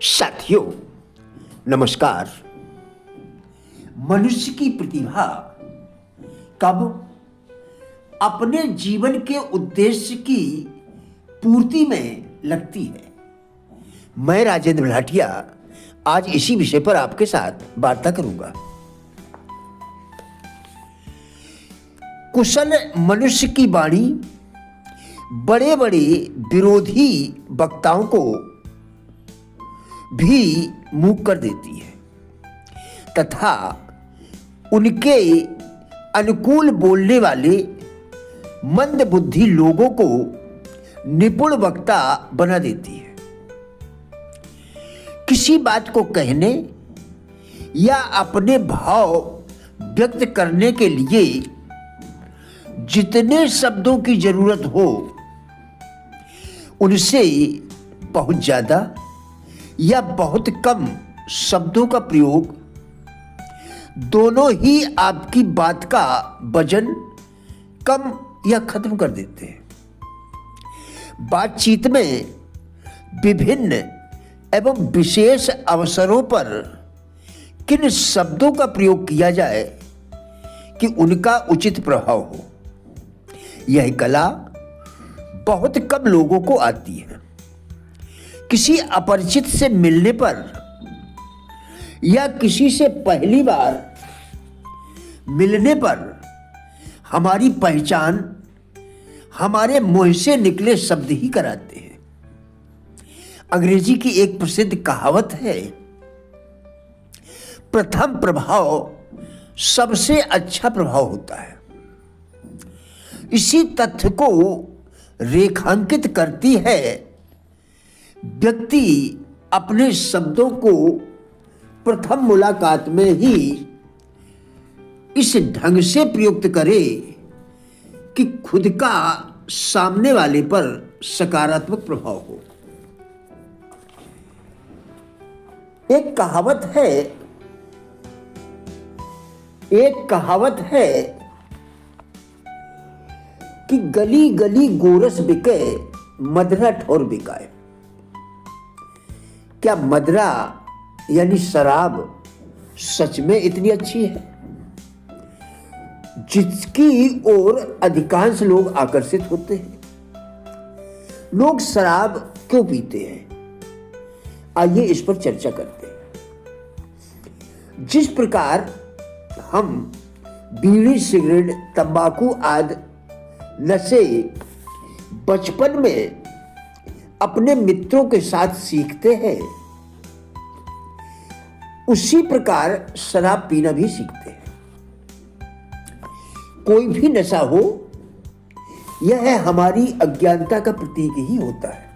साथियों नमस्कार। मनुष्य की प्रतिभा कब अपने जीवन के उद्देश्य की पूर्ति में लगती है। मैं राजेंद्र भाटिया आज इसी विषय पर आपके साथ वार्ता करूंगा। कुशल मनुष्य की वाणी बड़े बड़े विरोधी वक्ताओं को भी मूक कर देती है तथा उनके अनुकूल बोलने वाले मंद बुद्धि लोगों को निपुण वक्ता बना देती है। किसी बात को कहने या अपने भाव व्यक्त करने के लिए जितने शब्दों की जरूरत हो उनसे बहुत ज्यादा या बहुत कम शब्दों का प्रयोग दोनों ही आपकी बात का वजन कम या खत्म कर देते हैं। बातचीत में विभिन्न एवं विशेष अवसरों पर किन शब्दों का प्रयोग किया जाए कि उनका उचित प्रभाव हो, यह कला बहुत कम लोगों को आती है। किसी अपरिचित से मिलने पर या किसी से पहली बार मिलने पर हमारी पहचान हमारे मुंह से निकले शब्द ही कराते हैं। अंग्रेजी की एक प्रसिद्ध कहावत है, प्रथम प्रभाव सबसे अच्छा प्रभाव होता है। इसी तथ्य को रेखांकित करती है। व्यक्ति अपने शब्दों को प्रथम मुलाकात में ही इस ढंग से प्रयुक्त करे कि खुद का सामने वाले पर सकारात्मक प्रभाव हो। एक कहावत है कि गली गली गोरस बिके मदरा ठोर बिकाए। क्या मदरा यानी शराब सच में इतनी अच्छी है जिसकी ओर अधिकांश लोग आकर्षित होते हैं? लोग शराब क्यों पीते हैं, आइए इस पर चर्चा करते हैं। जिस प्रकार हम बीड़ी, सिगरेट, तंबाकू आदि नशे बचपन में अपने मित्रों के साथ सीखते हैं, उसी प्रकार शराब पीना भी सीखते हैं। कोई भी नशा हो, यह हमारी अज्ञानता का प्रतीक ही होता है।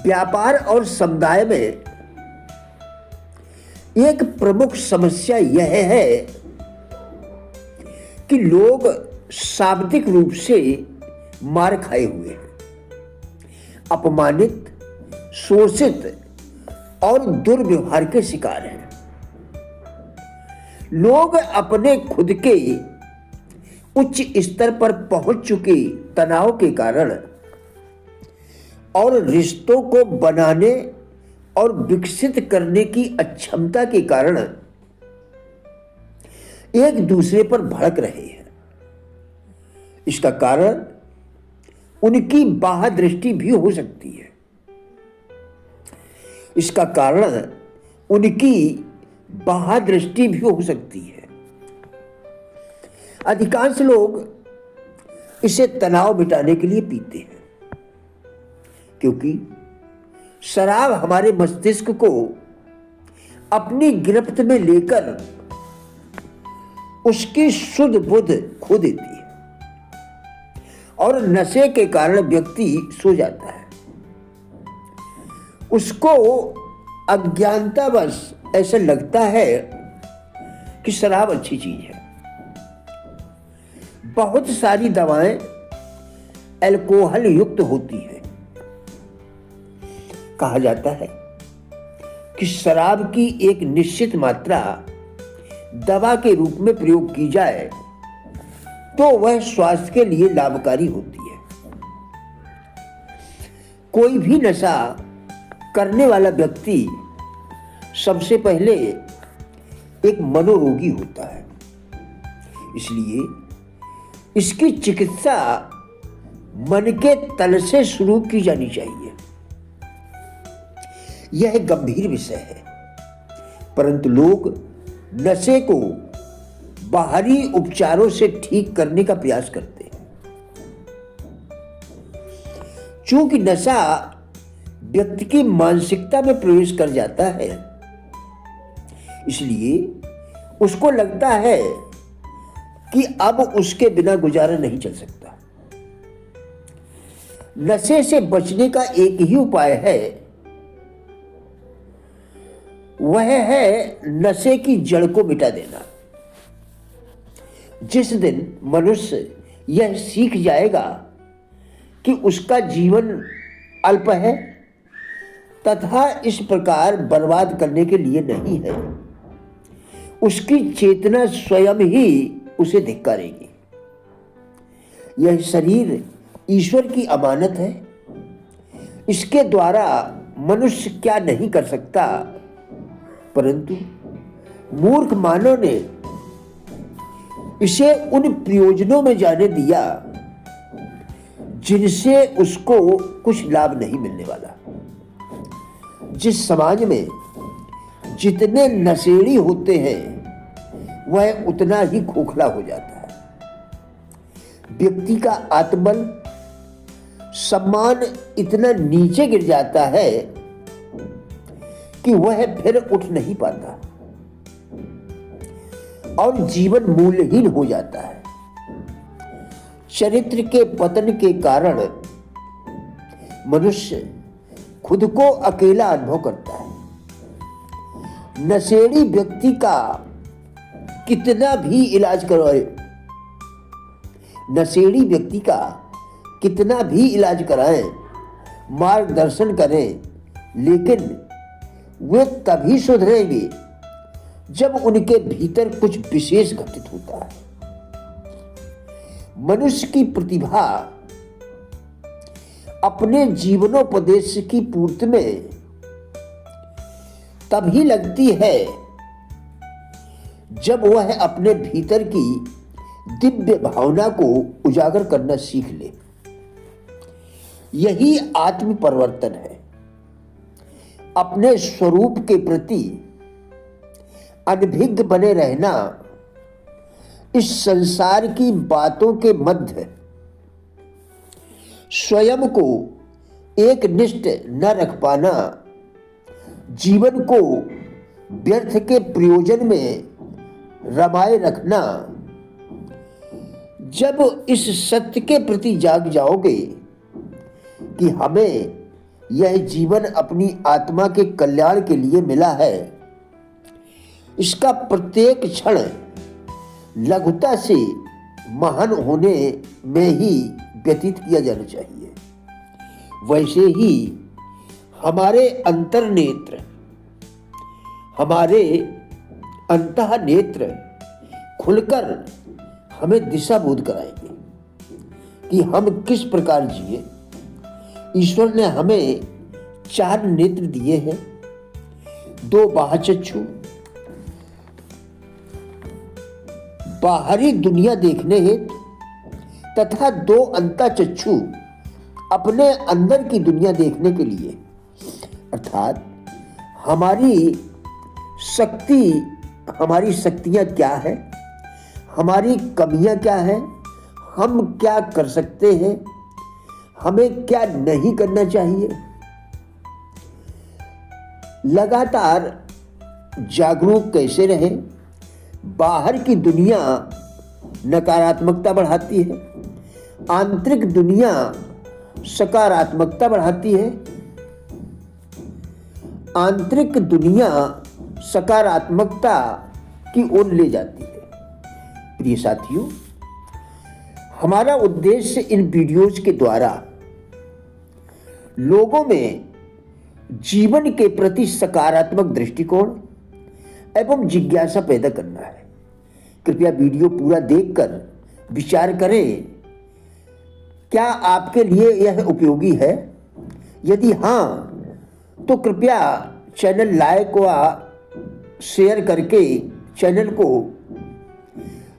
व्यापार और समुदाय में एक प्रमुख समस्या यह है कि लोग शाब्दिक रूप से मार खाए हुए हैं, अपमानित, शोषित और दुर्व्यवहार के शिकार हैं। लोग अपने खुद के उच्च स्तर पर पहुंच चुके तनाव के कारण और रिश्तों को बनाने और विकसित करने की अक्षमता के कारण एक दूसरे पर भड़क रहे हैं। इसका कारण उनकी बाह्य दृष्टि भी हो सकती है। इसका कारण उनकी बाह्य दृष्टि भी हो सकती है। अधिकांश लोग इसे तनाव मिटाने के लिए पीते हैं, क्योंकि शराब हमारे मस्तिष्क को अपनी गिरफ्त में लेकर उसकी शुद्ध बुद्ध खो देती है और नशे के कारण व्यक्ति सो जाता है। उसको अज्ञानतावश ऐसा लगता है कि शराब अच्छी चीज है। बहुत सारी दवाएं अल्कोहल युक्त होती हैं। कहा जाता है कि शराब की एक निश्चित मात्रा दवा के रूप में प्रयोग की जाए तो वह स्वास्थ्य के लिए लाभकारी होती है। कोई भी नशा करने वाला व्यक्ति सबसे पहले एक मनोरोगी होता है। इसलिए इसकी चिकित्सा मन के तल से शुरू की जानी चाहिए। यह एक गंभीर विषय है, परंतु लोग नशे को बाहरी उपचारों से ठीक करने का प्रयास करते हैं। चूंकि नशा व्यक्ति की मानसिकता में प्रवेश कर जाता है, इसलिए उसको लगता है कि अब उसके बिना गुजारा नहीं चल सकता। नशे से बचने का एक ही उपाय है, वह है नशे की जड़ को मिटा देना। जिस दिन मनुष्य यह सीख जाएगा कि उसका जीवन अल्प है तथा इस प्रकार बर्बाद करने के लिए नहीं है, उसकी चेतना स्वयं ही उसे धिक्कारेगी। यह शरीर ईश्वर की अमानत है। इसके द्वारा मनुष्य क्या नहीं कर सकता, परंतु मूर्ख मानव ने इसे उन प्रयोजनों में जाने दिया जिनसे उसको कुछ लाभ नहीं मिलने वाला। जिस समाज में जितने नशेड़ी होते हैं वह उतना ही खोखला हो जाता है। व्यक्ति का आत्मबल, सम्मान इतना नीचे गिर जाता है कि वह फिर उठ नहीं पाता और जीवन मूल्यहीन हो जाता है। चरित्र के पतन के कारण मनुष्य खुद को अकेला अनुभव करता है। नशेड़ी व्यक्ति का कितना भी इलाज करवाए, नशेड़ी व्यक्ति का कितना भी इलाज कराएं, मार्गदर्शन करें, लेकिन वे तभी सुधरेंगे जब उनके भीतर कुछ विशेष घटित होता है। मनुष्य की प्रतिभा अपने जीवनोपदेश की पूर्ति में तभी लगती है जब वह अपने भीतर की दिव्य भावना को उजागर करना सीख ले। यही आत्म परिवर्तन है। अपने स्वरूप के प्रति अनभिज्ञ बने रहना, इस संसार की बातों के मध्य स्वयं को एक निष्ठ न रख पाना, जीवन को व्यर्थ के प्रयोजन में रमाए रखना। जब इस सत्य के प्रति जाग जाओगे कि हमें यह जीवन अपनी आत्मा के कल्याण के लिए मिला है, इसका प्रत्येक क्षण लघुता से महान होने में ही व्यतीत किया जाना चाहिए, वैसे ही हमारे अंतर नेत्र, हमारे अंतः नेत्र खुलकर हमें दिशा बोध कराएंगे कि हम किस प्रकार जिए। ईश्वर ने हमें 4 नेत्र दिए हैं, 2 बाह्यचक्षु बाहरी दुनिया देखने हेतु तथा 2 अंतःचक्षु अपने अंदर की दुनिया देखने के लिए। अर्थात हमारी शक्ति, हमारी शक्तियां क्या है, हमारी कमियां क्या है, हम क्या कर सकते हैं, हमें क्या नहीं करना चाहिए। लगातार जागरूक कैसे रहें। बाहर की दुनिया नकारात्मकता बढ़ाती है, आंतरिक दुनिया सकारात्मकता बढ़ाती है। आंतरिक दुनिया सकारात्मकता की ओर ले जाती है। प्रिय साथियों, हमारा उद्देश्य इन वीडियोज के द्वारा लोगों में जीवन के प्रति सकारात्मक दृष्टिकोण एवं जिज्ञासा पैदा करना है। कृपया वीडियो पूरा देखकर विचार करें, क्या आपके लिए यह उपयोगी है? यदि हाँ, तो कृपया चैनल लाइक व शेयर करके चैनल को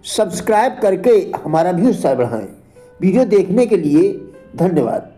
सब्सक्राइब करके हमारा भी उत्साह बढ़ाएं। वीडियो देखने के लिए धन्यवाद।